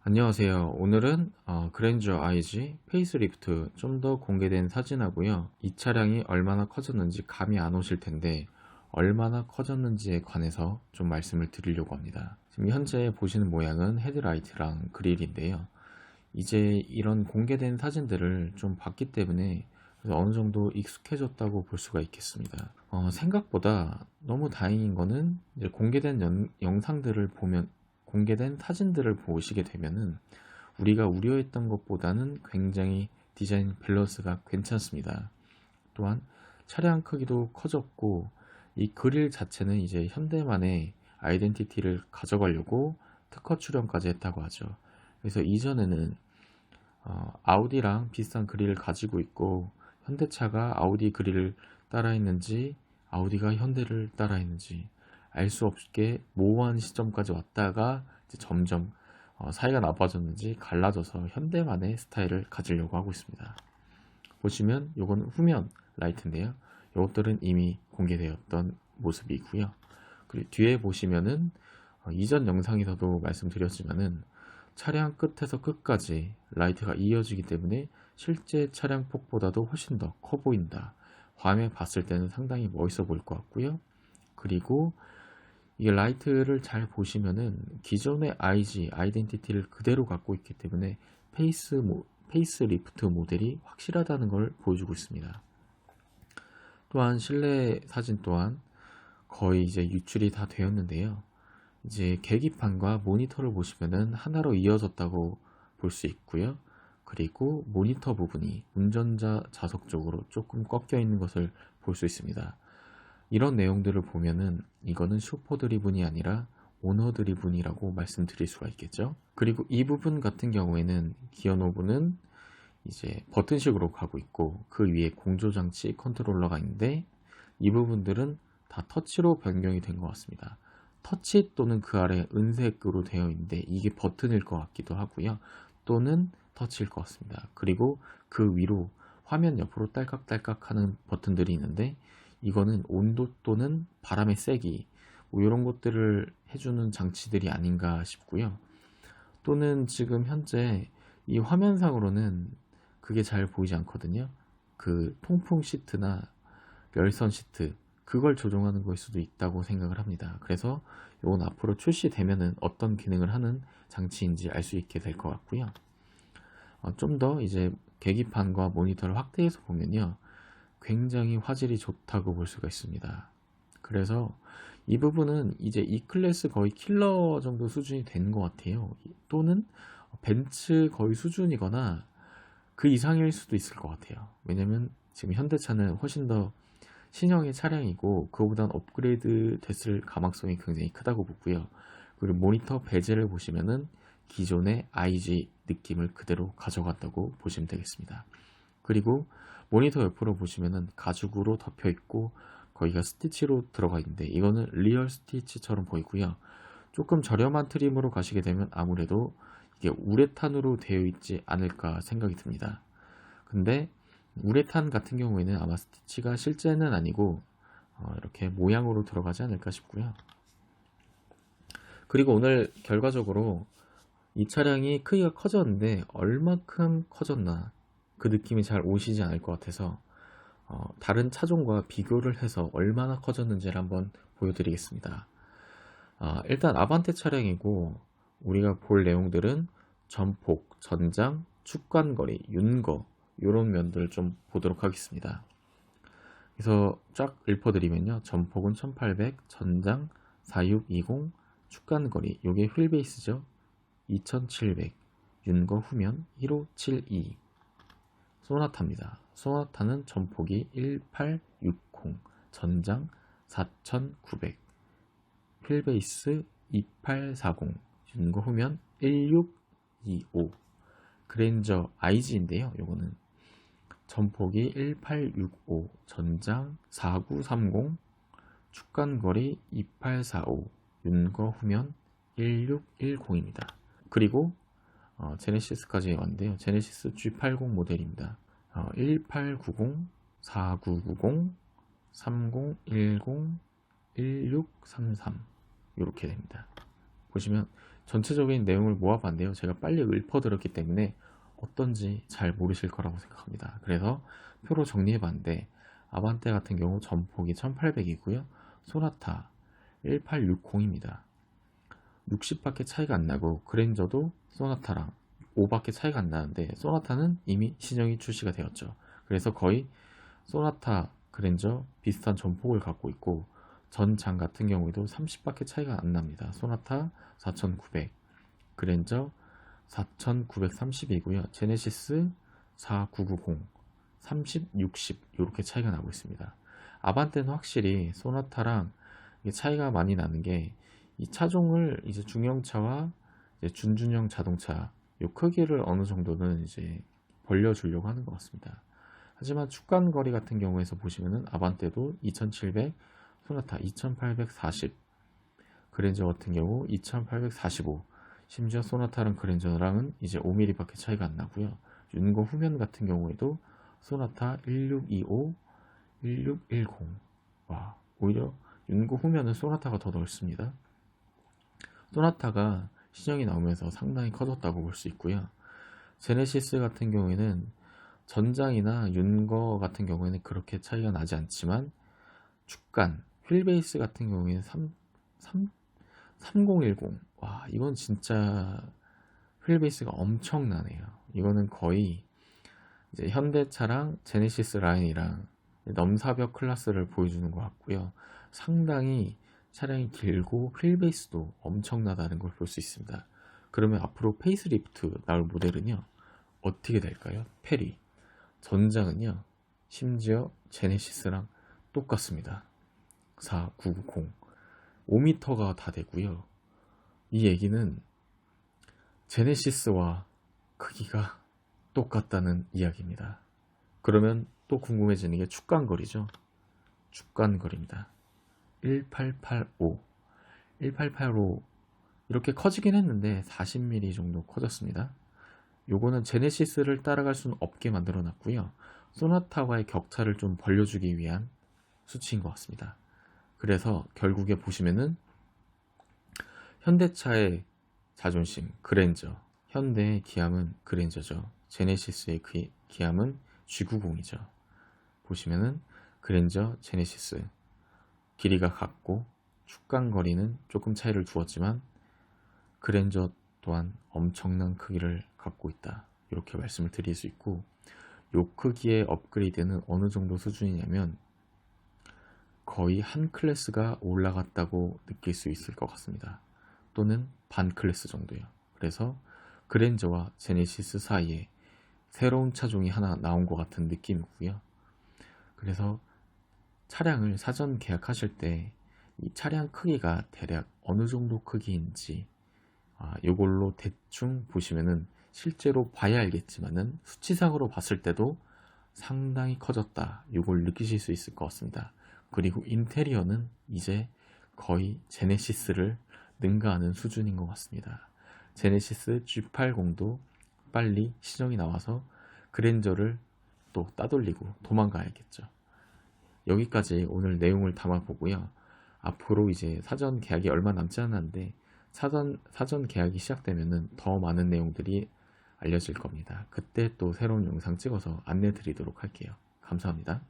안녕하세요. 오늘은 그랜저 IG 페이스리프트 좀 더 공개된 사진하고요. 이 차량이 얼마나 커졌는지 감이 안 오실 텐데 얼마나 커졌는지에 관해서 좀 말씀을 드리려고 합니다. 지금 현재 보시는 모양은 헤드라이트랑 그릴인데요. 이제 이런 공개된 사진들을 좀 봤기 때문에 그래서 어느 정도 익숙해졌다고 볼 수가 있겠습니다. 생각보다 너무 다행인 거는 이제 공개된 영상들을 보면 공개된 사진들을 보시게 되면은 우리가 우려했던 것보다는 굉장히 디자인 밸런스가 괜찮습니다. 또한 차량 크기도 커졌고 이 그릴 자체는 이제 현대만의 아이덴티티를 가져가려고 특허 출원까지 했다고 하죠. 그래서 이전에는 아우디랑 비슷한 그릴을 가지고 있고 현대차가 아우디 그릴을 따라했는지 아우디가 현대를 따라했는지 알 수 없게 모호한 시점까지 왔다가 이제 점점 사이가 나빠졌는지 갈라져서 현대만의 스타일을 가지려고 하고 있습니다. 보시면 요건 후면 라이트인데요. 요것들은 이미 공개되었던 모습이고요. 그리고 뒤에 보시면은 이전 영상에서도 말씀드렸지만은 차량 끝에서 끝까지 라이트가 이어지기 때문에 실제 차량 폭보다도 훨씬 더 커 보인다. 밤에 봤을 때는 상당히 멋있어 보일 것 같고요. 그리고 이게 라이트를 잘 보시면은 기존의 IG 아이덴티티를 그대로 갖고 있기 때문에 페이스 리프트 모델이 확실하다는 걸 보여주고 있습니다. 또한 실내 사진 또한 거의 이제 유출이 다 되었는데요. 이제 계기판과 모니터를 보시면은 하나로 이어졌다고 볼 수 있고요. 그리고 모니터 부분이 운전자 좌석 쪽으로 조금 꺾여 있는 것을 볼 수 있습니다. 이런 내용들을 보면은 이거는 슈퍼 드리븐이 아니라 오너 드리븐이라고 말씀드릴 수가 있겠죠. 그리고 이 부분 같은 경우에는 기어 노브는 이제 버튼식으로 가고 있고 그 위에 공조장치 컨트롤러가 있는데 이 부분들은 다 터치로 변경이 된 것 같습니다. 터치 또는 그 아래 은색으로 되어 있는데 이게 버튼일 것 같기도 하고요. 또는 터치일 것 같습니다. 그리고 그 위로 화면 옆으로 딸깍딸깍 하는 버튼들이 있는데 이거는 온도 또는 바람의 세기 뭐 이런 것들을 해주는 장치들이 아닌가 싶고요. 또는 지금 현재 이 화면상으로는 그게 잘 보이지 않거든요. 그 통풍 시트나 열선 시트 그걸 조정하는 걸 수도 있다고 생각을 합니다. 그래서 이건 앞으로 출시되면은 어떤 기능을 하는 장치인지 알 수 있게 될 것 같고요. 좀 더 이제 계기판과 모니터를 확대해서 보면요. 굉장히 화질이 좋다고 볼 수가 있습니다. 그래서 이 부분은 이제 E클래스 거의 킬러 정도 수준이 된 것 같아요. 또는 벤츠 거의 수준이거나 그 이상일 수도 있을 것 같아요. 왜냐면 지금 현대차는 훨씬 더 신형의 차량이고 그거보단 업그레이드 됐을 가망성이 굉장히 크다고 보고요. 그리고 모니터 베젤을 보시면은 기존의 IG 느낌을 그대로 가져갔다고 보시면 되겠습니다. 그리고 모니터 옆으로 보시면은 가죽으로 덮여 있고 거기가 스티치로 들어가 있는데 이거는 리얼 스티치처럼 보이고요. 조금 저렴한 트림으로 가시게 되면 아무래도 이게 우레탄으로 되어 있지 않을까 생각이 듭니다. 근데 우레탄 같은 경우에는 아마 스티치가 실제는 아니고 이렇게 모양으로 들어가지 않을까 싶고요. 그리고 오늘 결과적으로 이 차량이 크기가 커졌는데 얼마큼 커졌나 그 느낌이 잘 오시지 않을 것 같아서 다른 차종과 비교를 해서 얼마나 커졌는지를 한번 보여드리겠습니다. 일단 아반떼 차량이고 우리가 볼 내용들은 전폭, 전장, 축간거리, 윤거 이런 면들을 좀 보도록 하겠습니다. 그래서 쫙 읊어드리면요. 전폭은 1800, 전장 4620, 축간거리 요게 휠베이스죠. 2700, 윤거 후면 1572. 소나타입니다. 소나타는 전폭이 1860, 전장 4900, 휠베이스 2840, 윤거 후면 1625. 그랜저 IG인데요. 요거는 전폭이 1865, 전장 4930, 축간거리 2845, 윤거 후면 1610입니다. 그리고 제네시스까지 왔는데요. 제네시스 G80 모델입니다. 1890, 4990, 3010, 1633 이렇게 됩니다. 보시면 전체적인 내용을 모아봤는데요. 제가 빨리 읊어드렸기 때문에 어떤지 잘 모르실 거라고 생각합니다. 그래서 표로 정리해봤는데 아반떼 같은 경우 전폭이 1800이고요. 소나타 1860입니다. 60밖에 차이가 안 나고 그랜저도 소나타랑 5밖에 차이가 안 나는데 소나타는 이미 신형이 출시가 되었죠. 그래서 거의 소나타, 그랜저 비슷한 전폭을 갖고 있고 전장 같은 경우에도 30밖에 차이가 안 납니다. 소나타 4900, 그랜저 4930이고요. 제네시스 4990, 30, 60 이렇게 차이가 나고 있습니다. 아반떼는 확실히 소나타랑 이게 차이가 많이 나는 게 이 차종을 이제 중형차와 이제 준준형 자동차 요 크기를 어느 정도는 이제 벌려주려고 하는 것 같습니다. 하지만 축간 거리 같은 경우에서 보시면은 아반떼도 2700, 소나타 2840, 그랜저 같은 경우 2845, 심지어 소나타랑 그랜저랑은 이제 5mm밖에 차이가 안 나고요. 윤거 후면 같은 경우에도 소나타 1625, 1610. 와, 오히려 윤거 후면은 소나타가 더 넓습니다. 소나타가 신형이 나오면서 상당히 커졌다고 볼 수 있고요. 제네시스 같은 경우에는 전장이나 윤거 같은 경우에는 그렇게 차이가 나지 않지만 축간, 휠베이스 같은 경우에는 3010. 와, 이건 진짜 휠베이스가 엄청나네요. 이거는 거의 이제 현대차랑 제네시스 라인이랑 넘사벽 클래스를 보여주는 것 같고요. 상당히 차량이 길고 휠베이스도 엄청나다는 걸 볼 수 있습니다. 그러면 앞으로 페이스리프트 나올 모델은요, 어떻게 될까요? 페리. 전장은요, 심지어 제네시스랑 똑같습니다. 4990. 5m가 다 되고요. 이 얘기는 제네시스와 크기가 똑같다는 이야기입니다. 그러면 또 궁금해지는 게 축간거리죠. 축간거리입니다. 1885. 1885 이렇게 커지긴 했는데 40mm 정도 커졌습니다. 요거는 제네시스를 따라갈 수는 없게 만들어 놨고요. 소나타와의 격차를 좀 벌려주기 위한 수치인 것 같습니다. 그래서 결국에 보시면은 현대차의 자존심 그랜저, 현대의 기함은 그랜저죠. 제네시스의 기함은 G90이죠. 보시면은 그랜저, 제네시스 길이가 같고 축간거리는 조금 차이를 두었지만 그랜저 또한 엄청난 크기를 갖고 있다. 이렇게 말씀을 드릴 수 있고, 요 크기의 업그레이드는 어느 정도 수준이냐면 거의 한 클래스가 올라갔다고 느낄 수 있을 것 같습니다. 또는 반 클래스 정도요. 그래서 그랜저와 제네시스 사이에 새로운 차종이 하나 나온 것 같은 느낌이고요. 그래서 차량을 사전 계약하실 때 이 차량 크기가 대략 어느 정도 크기인지 요걸로 대충 보시면은 실제로 봐야 알겠지만은 수치상으로 봤을 때도 상당히 커졌다. 요걸 느끼실 수 있을 것 같습니다. 그리고 인테리어는 이제 거의 제네시스를 능가하는 수준인 것 같습니다. 제네시스 G80도 빨리 시정이 나와서 그랜저를 또 따돌리고 도망가야겠죠. 여기까지 오늘 내용을 담아보고요. 앞으로 이제 사전 계약이 얼마 남지 않았는데 사전 계약이 시작되면은 더 많은 내용들이 알려질 겁니다. 그때 또 새로운 영상 찍어서 안내 드리도록 할게요. 감사합니다.